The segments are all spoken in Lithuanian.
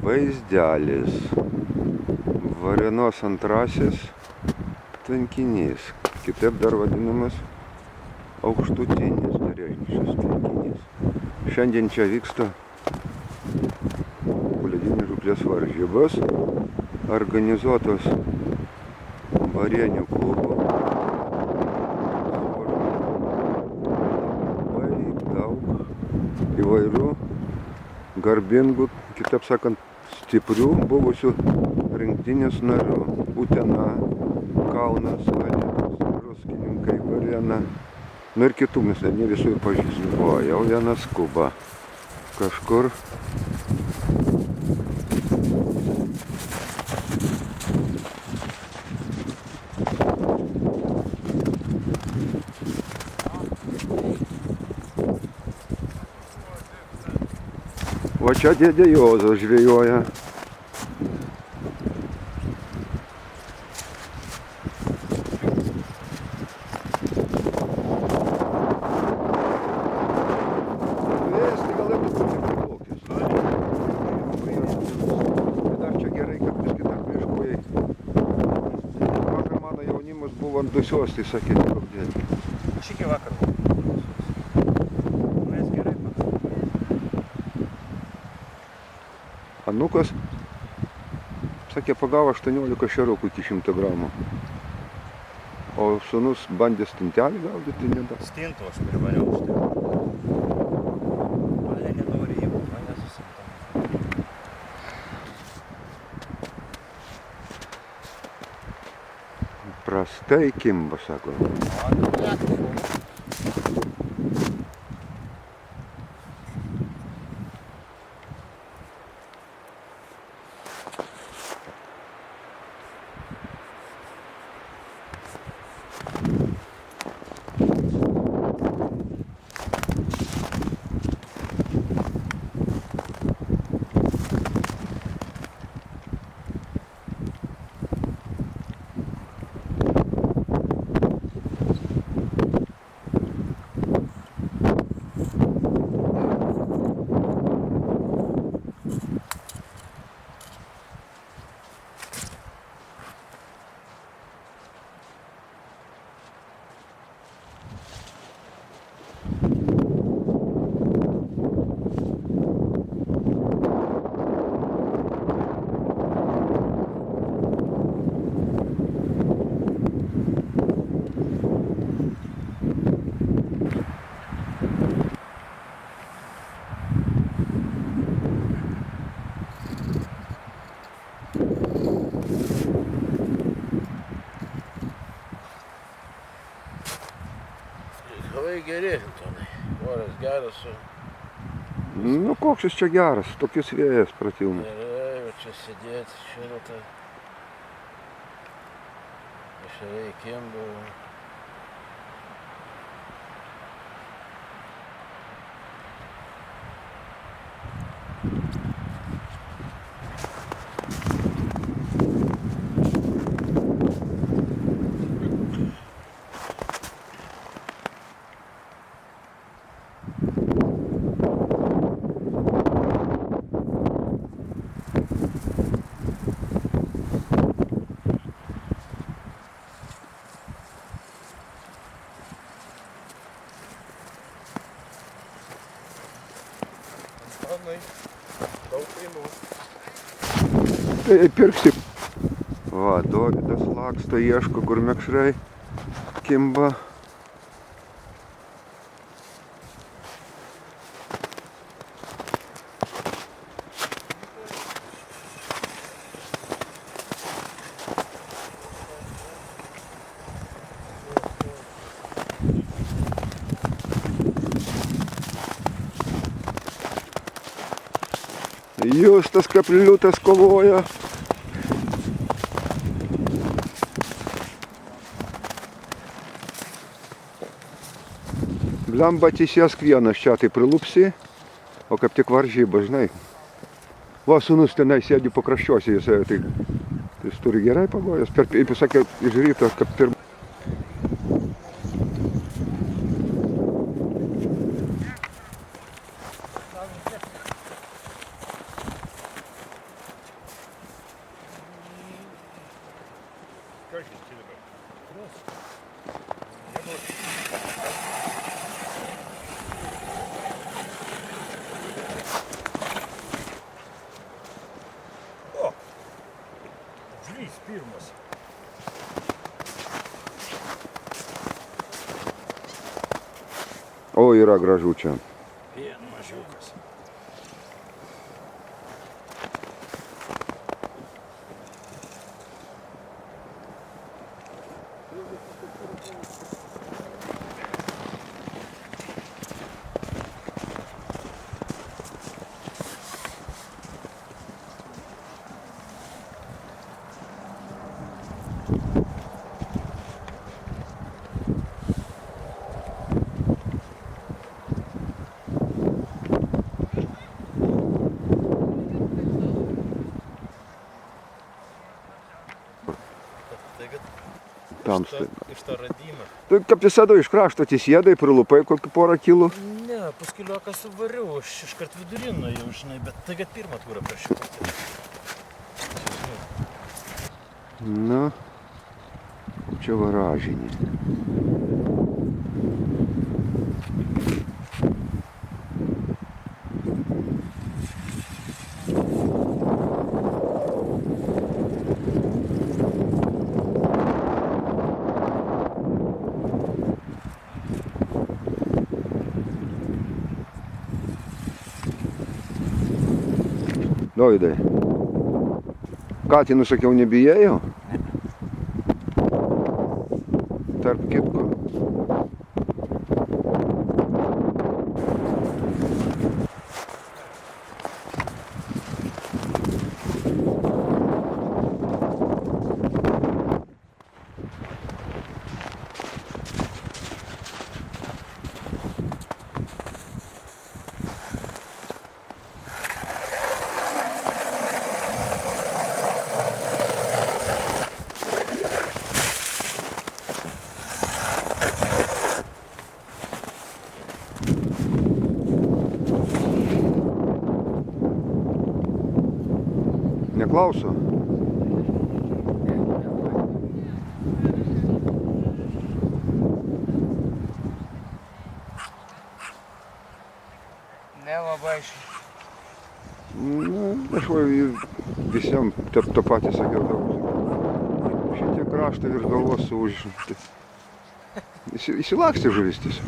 Vaizdelis. Varėnos antrasis tvenkinys. Kitaip dar vadinamas aukštutinis Terežnišės tvenkinys. Šiandien čia vyksta poledinės žūklės varžybos, organizuotos Varėnių klubo. Labai daug įvairių garbingų, kitaip sakant, stiprių buvusių rinktinės narių. Utena, Kaunas, Alytus, Druskininkai, Varėna. Nu ir kitų mes ne visų ir pažįstam. O, jau vienas skuba. Kažkur. O čia dėdė Juozas žvejoja. Buvo ant dusios, tai sakė, nekomdėti. Aš iki vakar buvau. Mes gerai pakalbėjome. Anukas, sakė, pagavo 18 šeriukų iki 100 gramų. O sūnus bandė stintelį gaudyti, nedavo. Stintų aš privariau už tai. Mane nenori įvų, mane susimtam. Prastai kimba, sako. Reikalai geri, Antonai. Oras geras. Nu, koks jis čia geras, tokius vėjas pratilna. Gerai, va čia sėdėti, šilta. Ešeriai kimba. Daug kainų. Tai pirksi. Va, Dovydas laksto, ieško, kur mekšrai kimba. Justas Kapliutas kovoja. Blemba atsisėsk vienas čia, tai prilupsi, o kaip tik varžyba, žinai. Va, sūnus tenai sėdi pakraščiuose, tai jis turi gerai pagojęs. Jis sakė, iš ryto, kad pirmą. O! Žvys pirmas. O, yra gražu čia. Vien mažiukas. Tamsta. Iš to radimo. Tu kaip visada iš krašto atsisėdai, prilupai kokį porą kilų. Ne, paskilioką suvariau, aš iškart vidurin nuėjau, žinai, bet tai kad pirmą turą prašiau. Na, čia varažinė. Dovydai, katinų sakiau nebijėjau? Tarp kitko. Neklauso. Nelabai. Na, aš va visiems to patį sakiau daug. Šitie kraštai virš galvos užimti. Įsilakstė žuvis tiesiog.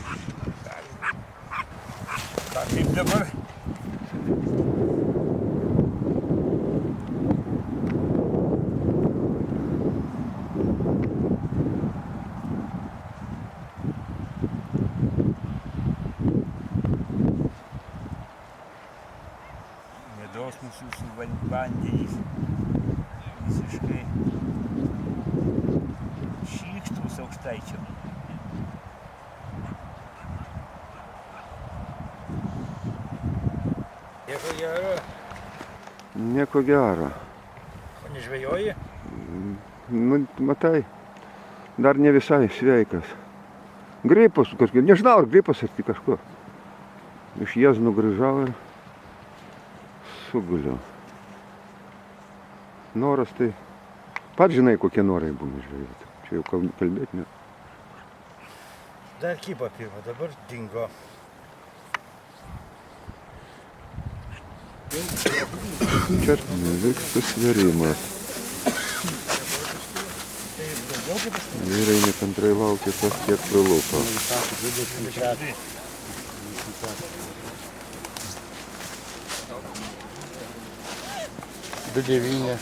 Ką kaip dabar? Medaus mūsų vandenys visiškai šykštus aukštaičiam. Nieko gero. Nieko gero. O nežvejoji? Nu, matai, dar ne visai sveikas. Gripas kažkaip, nežinau, ar gripas ar tik kažkur. Iš Jiezno grįžau ir suguliau. Noras tai, pats žinai, kokie norai būna žvejoti. Čia jau kalbėti ne. Dar kypa pirma, dabar dingo. Čia vyksta svėrimas. Vyrai nekantrai laukia, kas kiek prilupo. Du 9.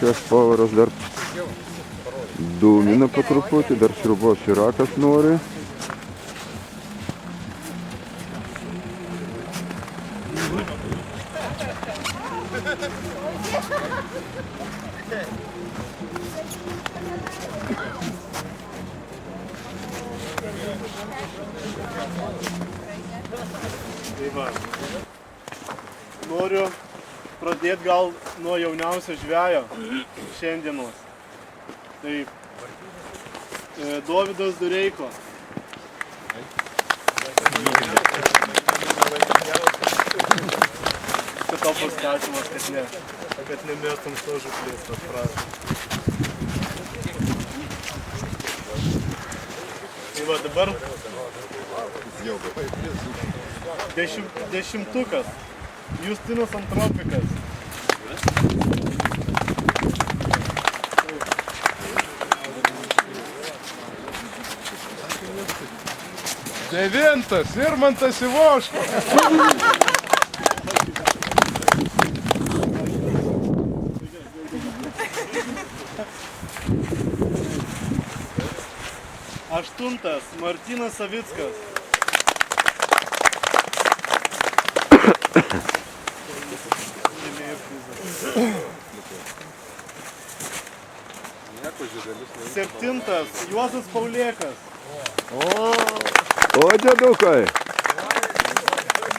Šios pavaros dar dūmina po truputį, dar sriubos yra, kas nori. Noriu pradėti gal nuo jauniausio žvejo šiandienos. Tai Dovydas Dureiko. Čia tau paskatimas, kad nemėstum to žuklės, tas prašom. Tai va dabar dešimtukas. Justinas Antropikas. Devintas, Irmantas Ivoško. Aštuntas, Martynas Savickas. Septintas, Juozas Paulėkas. O, dėdukai.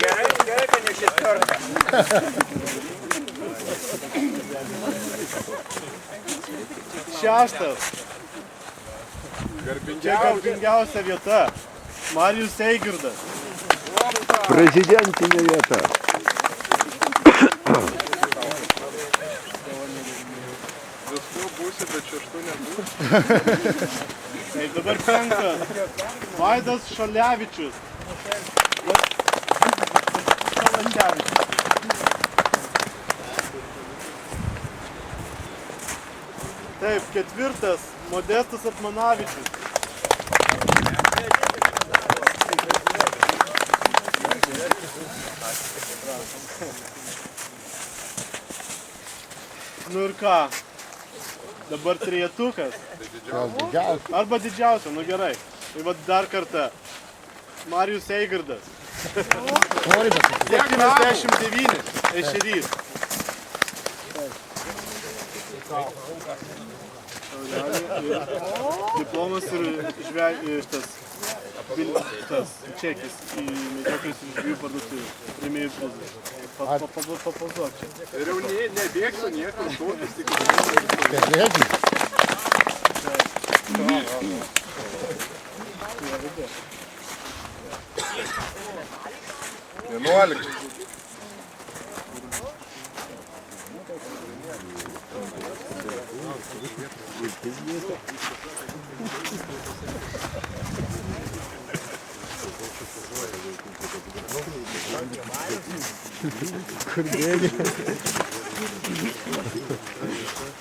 Gerai, kad ne šeštorka. Šeštas. Čia garbingiausia vieta. Marijus Eigirdas. Prezidentinė vieta. Viskuo būsi, bet šeštų nebūsi. Tai dabar penktas. Vaidas Šalevičius. Taip, ketvirtas. Modestas Atmanavičius. Nu ir ką? Dabar trejetukas. Arba didžiausia, nu gerai. Tai va dar kartą. Marijus Eigirdas. 79 ešerys. Diplomas ir šitas čekis į medžioklės ir žvejų parduotuvę. Rėmėjų prizas. Papozuok čia. Ir jau nebėgsiu niekur, šūkis tik. Vienuoliktas.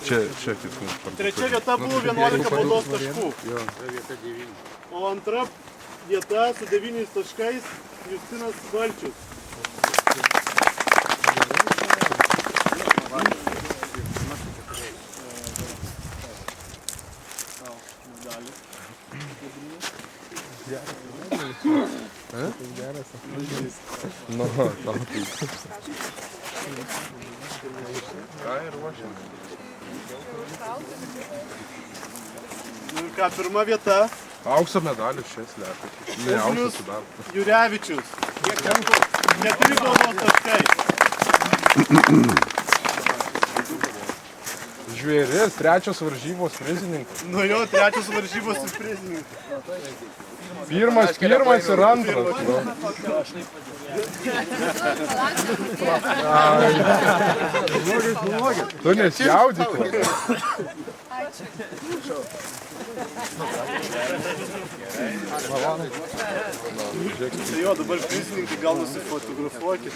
Čia kitų. Trečia vieta buvo 11 baudos taškų. O antra vieta su 9 taškais Justinas Valčius. Nu ir ką, pirma vieta. Aukso medalis čia slepia. Ne, Ugnius aukso dar. Jurevičius. 4 baudos taškai. Žvėris, trečios varžybos prizininkas. Nu jo, trečios varžybos ir prizininkas. Pirmas ir antras. Tu nesjaudyk. Tai jo, dabar prizininkai gal nusifotografuokit.